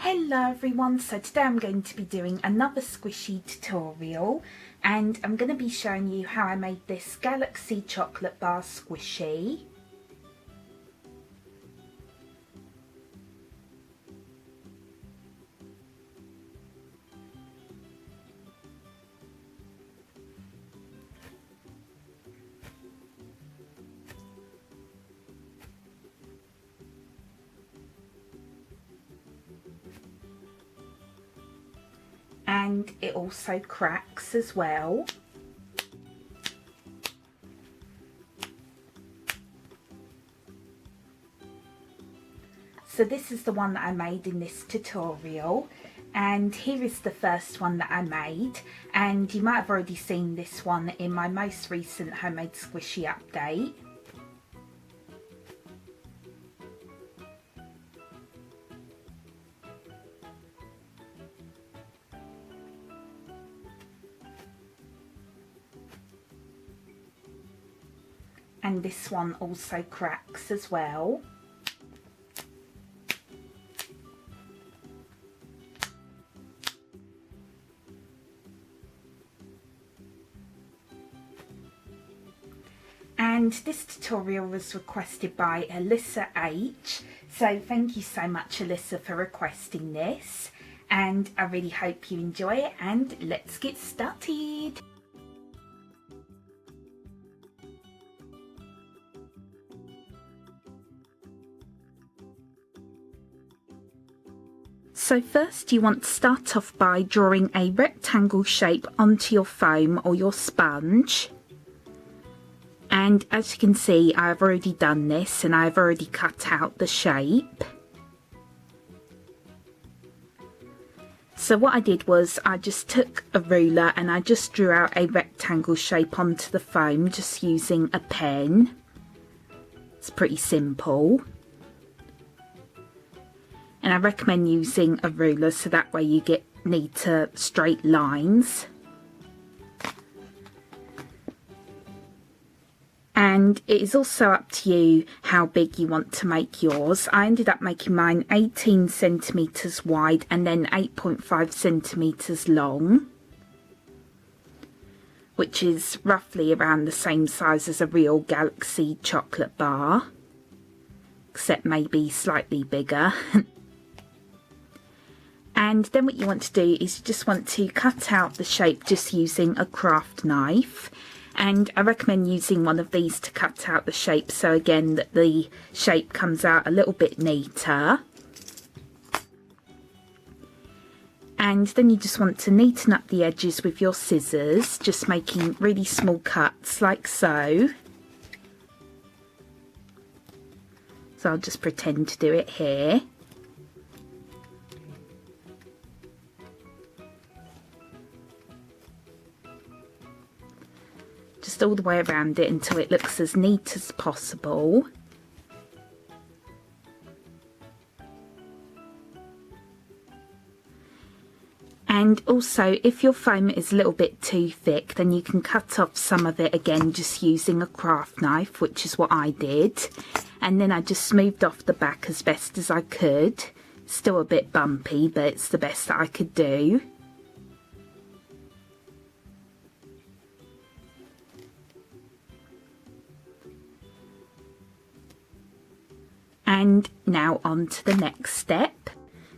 Hello everyone, so today I'm going to be doing another squishy tutorial and I'm going to be showing you how I made this Galaxy chocolate bar squishy. And it also cracks as well. So this is the one that I made in this tutorial, and here is the first one that I made, and you might have already seen this one in my most recent homemade squishy update. And this one also cracks as well. And this tutorial was requested by Alyssa H, so thank you so much Alyssa for requesting this, and I really hope you enjoy it, and let's get started. So first you want to start off by drawing a rectangle shape onto your foam or your sponge. And as you can see, I've already done this and I've already cut out the shape. So what I did was I just took a ruler and I just drew out a rectangle shape onto the foam just using a pen. It's pretty simple. And I recommend using a ruler so that way you get neater straight lines. And it is also up to you how big you want to make yours. I ended up making mine 18 centimetres wide and then 8.5 centimetres long, which is roughly around the same size as a real Galaxy chocolate bar, except maybe slightly bigger. And then what you want to do is you just want to cut out the shape just using a craft knife. And I recommend using one of these to cut out the shape, so again that the shape comes out a little bit neater. And then you just want to neaten up the edges with your scissors, just making really small cuts like so. So I'll just pretend to do it here. Just all the way around it until it looks as neat as possible. And also, if your foam is a little bit too thick, then you can cut off some of it again just using a craft knife, which is what I did. And then I just smoothed off the back as best as I could. Still a bit bumpy, but it's the best that I could do. And now on to the next step.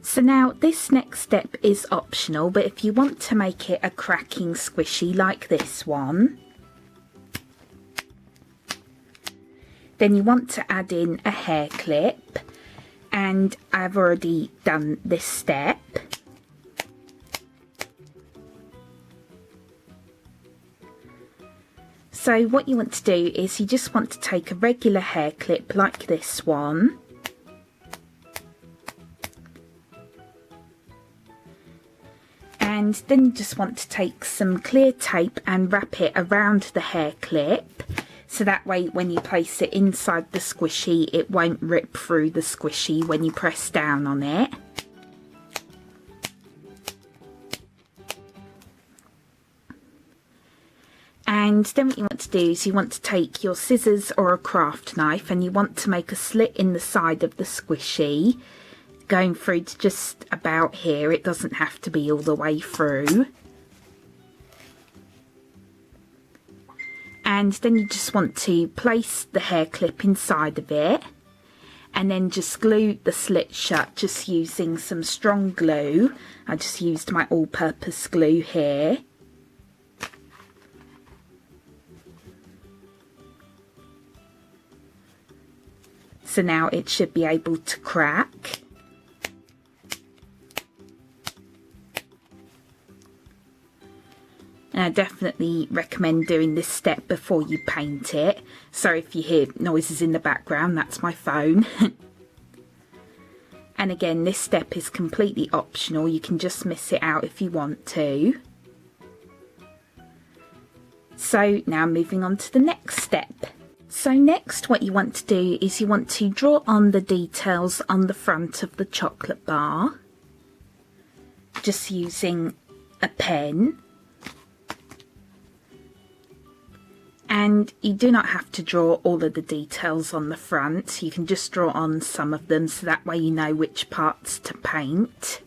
So now this next step is optional, but if you want to make it a cracking squishy like this one, then you want to add in a hair clip, and I've already done this step. So what you want to do is you just want to take a regular hair clip like this one, and then you just want to take some clear tape and wrap it around the hair clip, so that way when you place it inside the squishy it won't rip through the squishy when you press down on it. And then what you want to do is you want to take your scissors or a craft knife and you want to make a slit in the side of the squishy, going through to just about here. It doesn't have to be all the way through. And then you just want to place the hair clip inside of it and then just glue the slit shut just using some strong glue. I just used my all-purpose glue here. So now it should be able to crack. And I definitely recommend doing this step before you paint it. Sorry if you hear noises in the background, that's my phone. And again, this step is completely optional. You can just miss it out if you want to. So now moving on to the next step. So next what you want to do is you want to draw on the details on the front of the chocolate bar. Just using a pen. And you do not have to draw all of the details on the front. You can just draw on some of them so that way you know which parts to paint.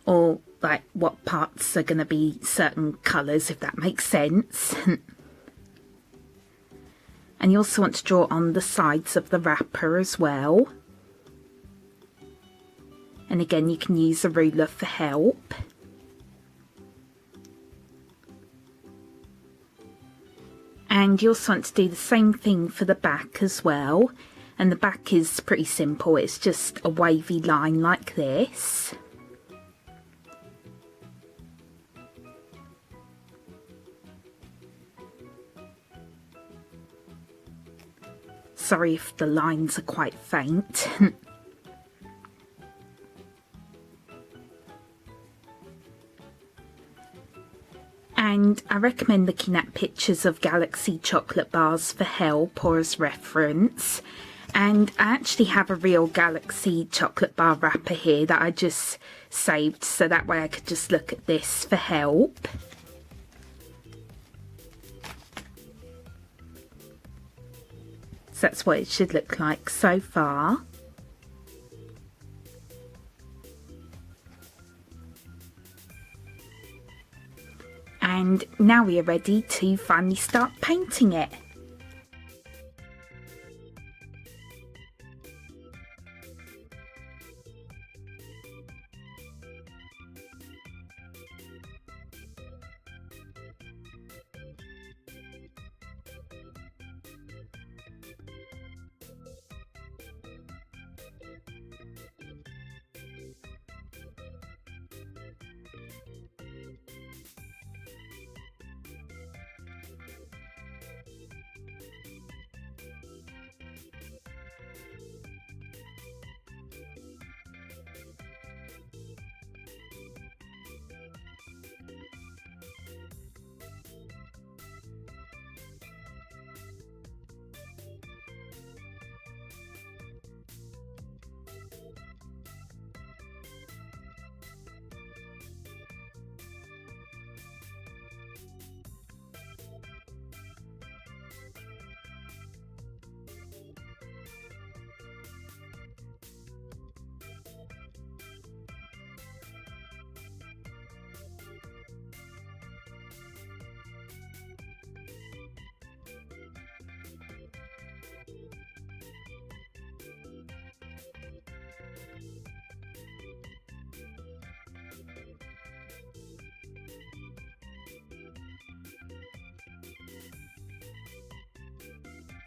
Or like what parts are going to be certain colours, if that makes sense. And you also want to draw on the sides of the wrapper as well. And again, you can use a ruler for help. And you also want to do the same thing for the back as well. And the back is pretty simple, it's just a wavy line like this. Sorry if the lines are quite faint. And I recommend looking at pictures of Galaxy chocolate bars for help or as reference. And I actually have a real Galaxy chocolate bar wrapper here that I just saved, so that way I could just look at this for help. So that's what it should look like so far. And now we are ready to finally start painting it.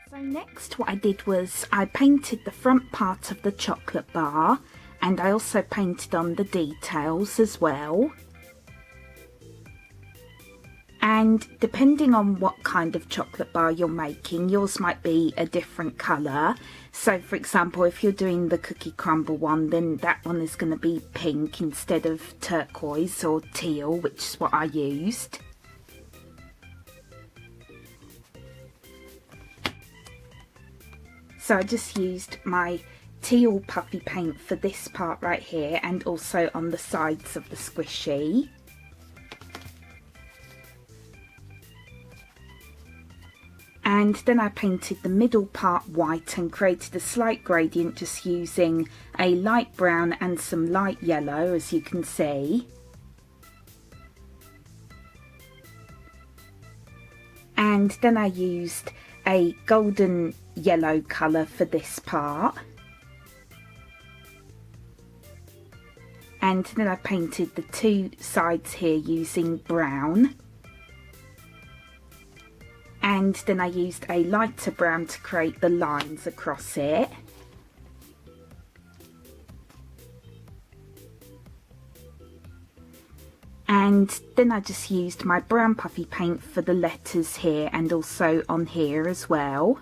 So next what I did was I painted the front part of the chocolate bar, and I also painted on the details as well. And depending on what kind of chocolate bar you're making, yours might be a different colour. So for example, if you're doing the cookie crumble one, then that one is going to be pink instead of turquoise or teal, which is what I used. So I just used my teal puffy paint for this part right here, and also on the sides of the squishy. And then I painted the middle part white and created a slight gradient just using a light brown and some light yellow, as you can see. And then I used a golden yellow colour for this part. And then I painted the two sides here using brown. And then I used a lighter brown to create the lines across it. And then I just used my brown puffy paint for the letters here and also on here as well.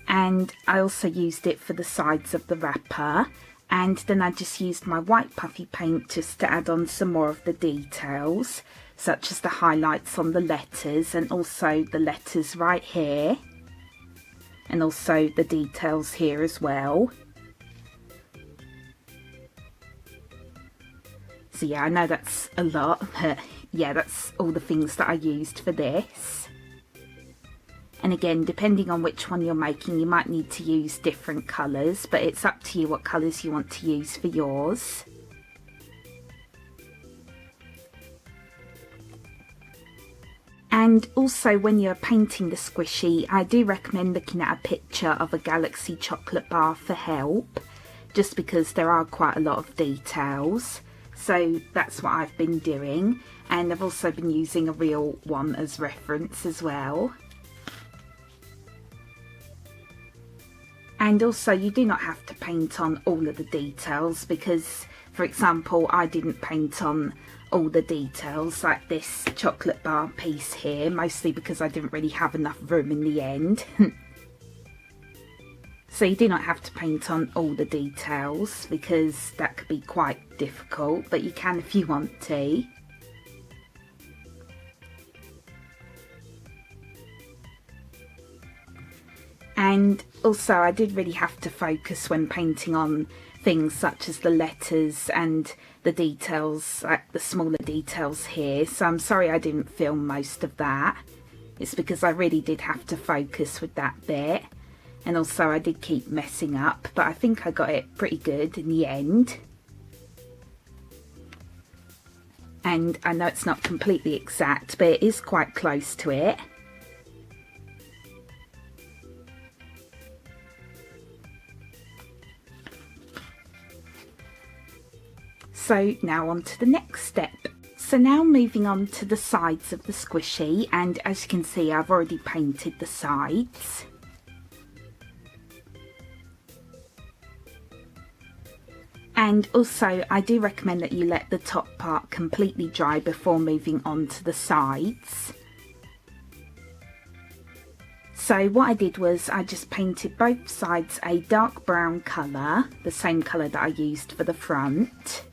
And I also used it for the sides of the wrapper. And then I just used my white puffy paint just to add on some more of the details, such as the highlights on the letters and also the letters right here. And also the details here as well. So yeah, I know that's a lot, but yeah, that's all the things that I used for this. And again, depending on which one you're making, you might need to use different colours, but it's up to you what colours you want to use for yours. And also when you're painting the squishy, I do recommend looking at a picture of a galaxy chocolate bar for help, just because there are quite a lot of details. So that's what I've been doing, and I've also been using a real one as reference as well. And also you do not have to paint on all of the details because, for example, I didn't paint on all the details like this chocolate bar piece here, mostly because I didn't really have enough room in the end. So you do not have to paint on all the details because that could be quite difficult, but you can if you want to. And also I did really have to focus when painting on things such as the letters and the details, like the smaller details here. So I'm sorry I didn't film most of that. It's because I really did have to focus with that bit. And also I did keep messing up, but I think I got it pretty good in the end. And I know it's not completely exact, but it is quite close to it. So now on to the next step. So now moving on to the sides of the squishy, and as you can see I've already painted the sides. And also I do recommend that you let the top part completely dry before moving on to the sides. So what I did was I just painted both sides a dark brown colour, the same colour that I used for the front.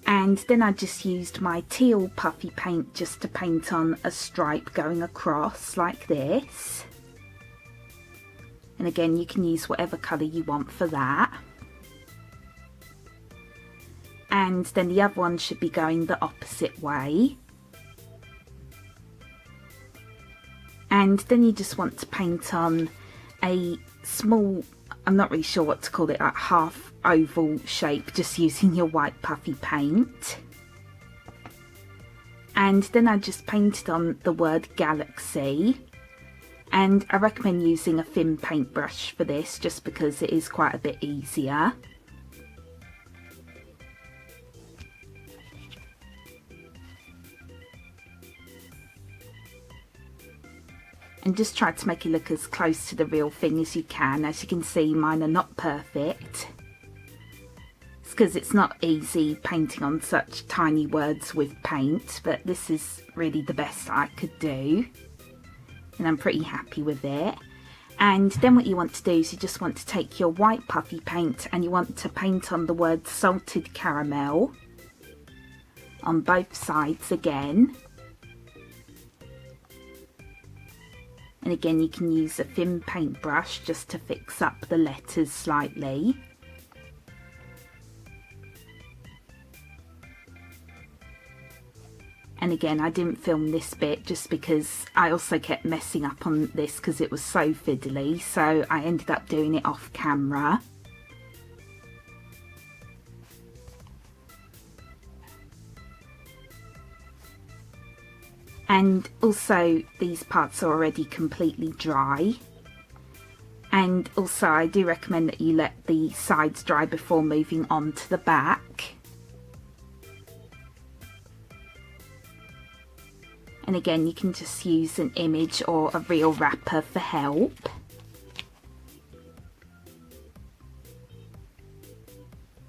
And then I just used my teal puffy paint just to paint on a stripe going across like this. And again, you can use whatever colour you want for that. And then the other one should be going the opposite way. And then you just want to paint on a small, I'm not really sure what to call it, like half oval shape, just using your white puffy paint. And then I just painted on the word galaxy. And I recommend using a thin paintbrush for this just because it is quite a bit easier. And just try to make it look as close to the real thing as you can. As you can see, mine are not perfect. It's because it's not easy painting on such tiny words with paint, but this is really the best I could do. And I'm pretty happy with it. And then what you want to do is you just want to take your white puffy paint and you want to paint on the word salted caramel on both sides again. And again, you can use a thin paintbrush just to fix up the letters slightly. And again, I didn't film this bit just because I also kept messing up on this because it was so fiddly, so I ended up doing it off camera. And also these parts are already completely dry. And also I do recommend that you let the sides dry before moving on to the back. And again, you can just use an image or a real wrapper for help.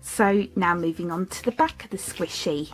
So now moving on to the back of the squishy.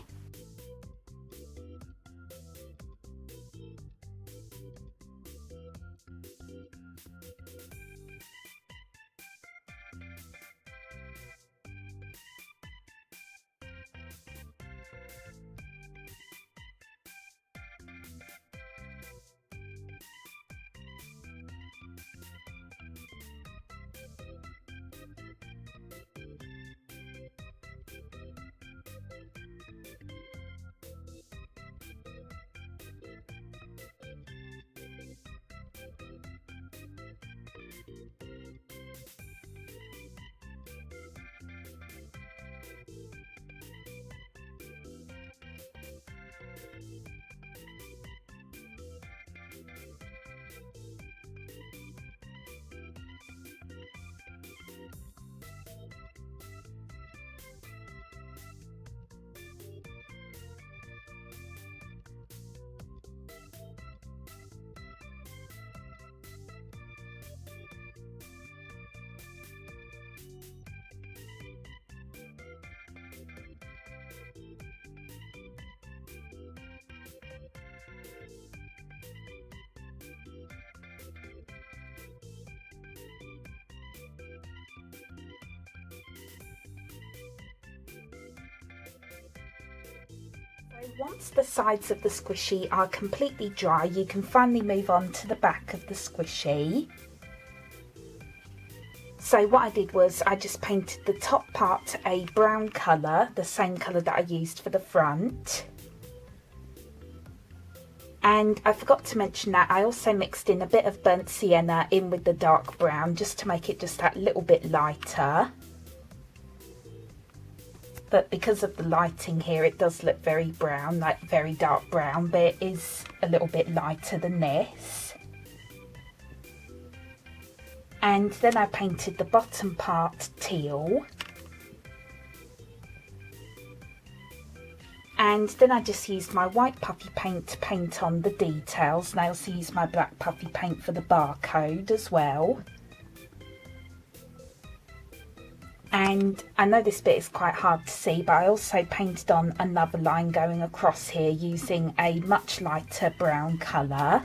Once the sides of the squishy are completely dry, you can finally move on to the back of the squishy. So what I did was I just painted the top part a brown colour, the same colour that I used for the front. And I forgot to mention that I also mixed in a bit of burnt sienna in with the dark brown just to make it just that little bit lighter. But because of the lighting here, it does look very brown, like very dark brown, but it is a little bit lighter than this. And then I painted the bottom part teal. And then I just used my white puffy paint to paint on the details, and I also used my black puffy paint for the barcode as well. And I know this bit is quite hard to see, but I also painted on another line going across here using a much lighter brown colour.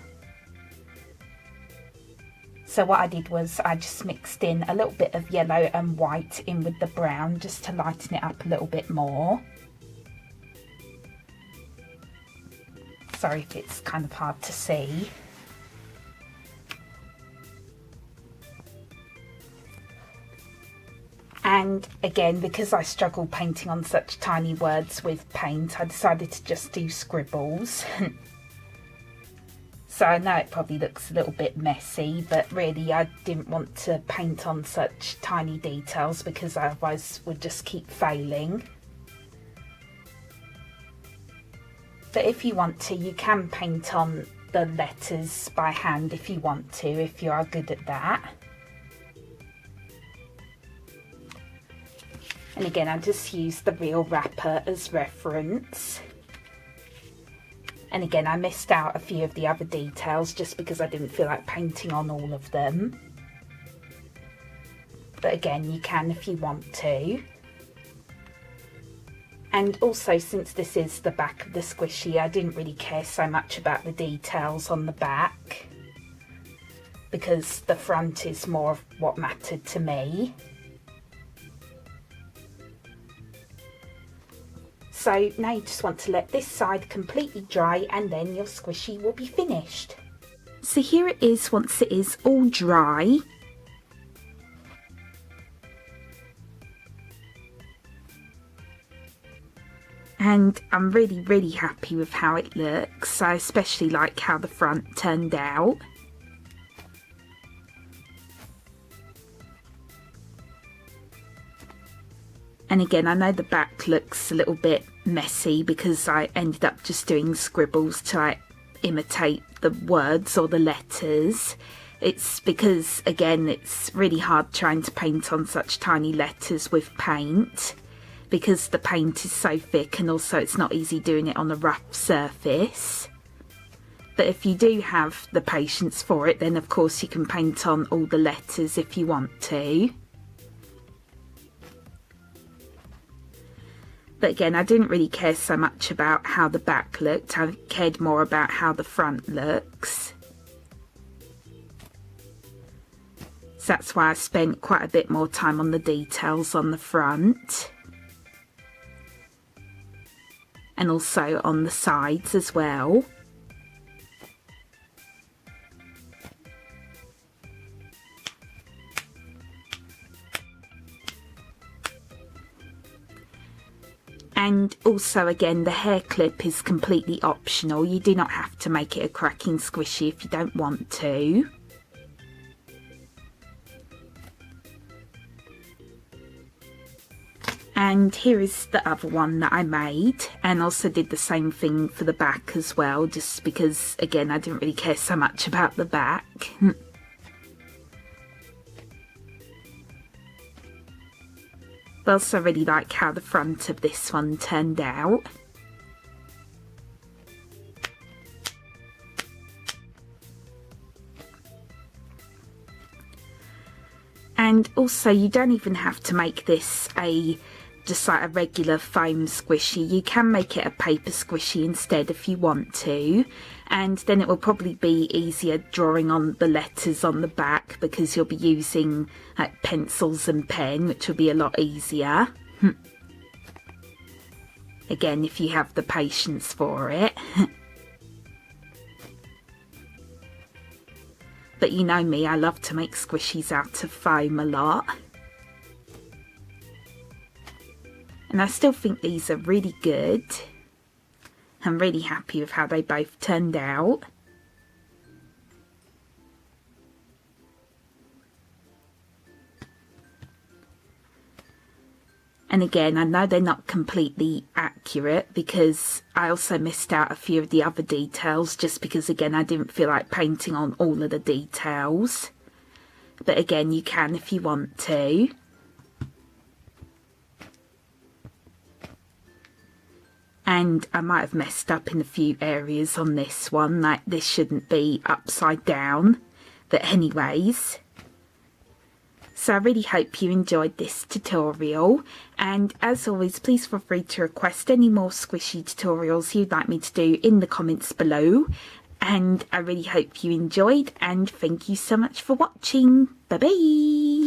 So what I did was I just mixed in a little bit of yellow and white in with the brown just to lighten it up a little bit more. Sorry if it's kind of hard to see. And again, because I struggle painting on such tiny words with paint, I decided to just do scribbles. So I know it probably looks a little bit messy, but really I didn't want to paint on such tiny details because otherwise would just keep failing. But if you want to, you can paint on the letters by hand if you want to, if you are good at that. And again, I just used the real wrapper as reference. And again, I missed out a few of the other details just because I didn't feel like painting on all of them. But again, you can if you want to. And also, since this is the back of the squishy, I didn't really care so much about the details on the back, because the front is more of what mattered to me. So now you just want to let this side completely dry and then your squishy will be finished. So here it is once it is all dry. And I'm really happy with how it looks. I especially like how the front turned out. And again, I know the back looks a little bit messy because I ended up just doing scribbles to like imitate the words or the letters. It's because, again, it's really hard trying to paint on such tiny letters with paint because the paint is so thick, and also it's not easy doing it on a rough surface. But if you do have the patience for it, then of course you can paint on all the letters if you want to. But again, I didn't really care so much about how the back looked. I cared more about how the front looks. So that's why I spent quite a bit more time on the details on the front. And also on the sides as well. And also, again, the hair clip is completely optional. You do not have to make it a cracking squishy if you don't want to. And here is the other one that I made, and also did the same thing for the back as well, just because, again, I didn't really care so much about the back. But I also really like how the front of this one turned out. And also, you don't even have to make this just like a regular foam squishy. You can make it a paper squishy instead if you want to, and then it will probably be easier drawing on the letters on the back because you'll be using like pencils and pen, which will be a lot easier. Again, if you have the patience for it. But you know me, I love to make squishies out of foam a lot. And I still think these are really good. I'm really happy with how they both turned out. And again, I know they're not completely accurate because I also missed out a few of the other details just because, again, I didn't feel like painting on all of the details. But again, you can if you want to. And I might have messed up in a few areas on this one, like this shouldn't be upside down. But anyways, so I really hope you enjoyed this tutorial, and as always, please feel free to request any more squishy tutorials you'd like me to do in the comments below. And I really hope you enjoyed, and thank you so much for watching. Bye bye!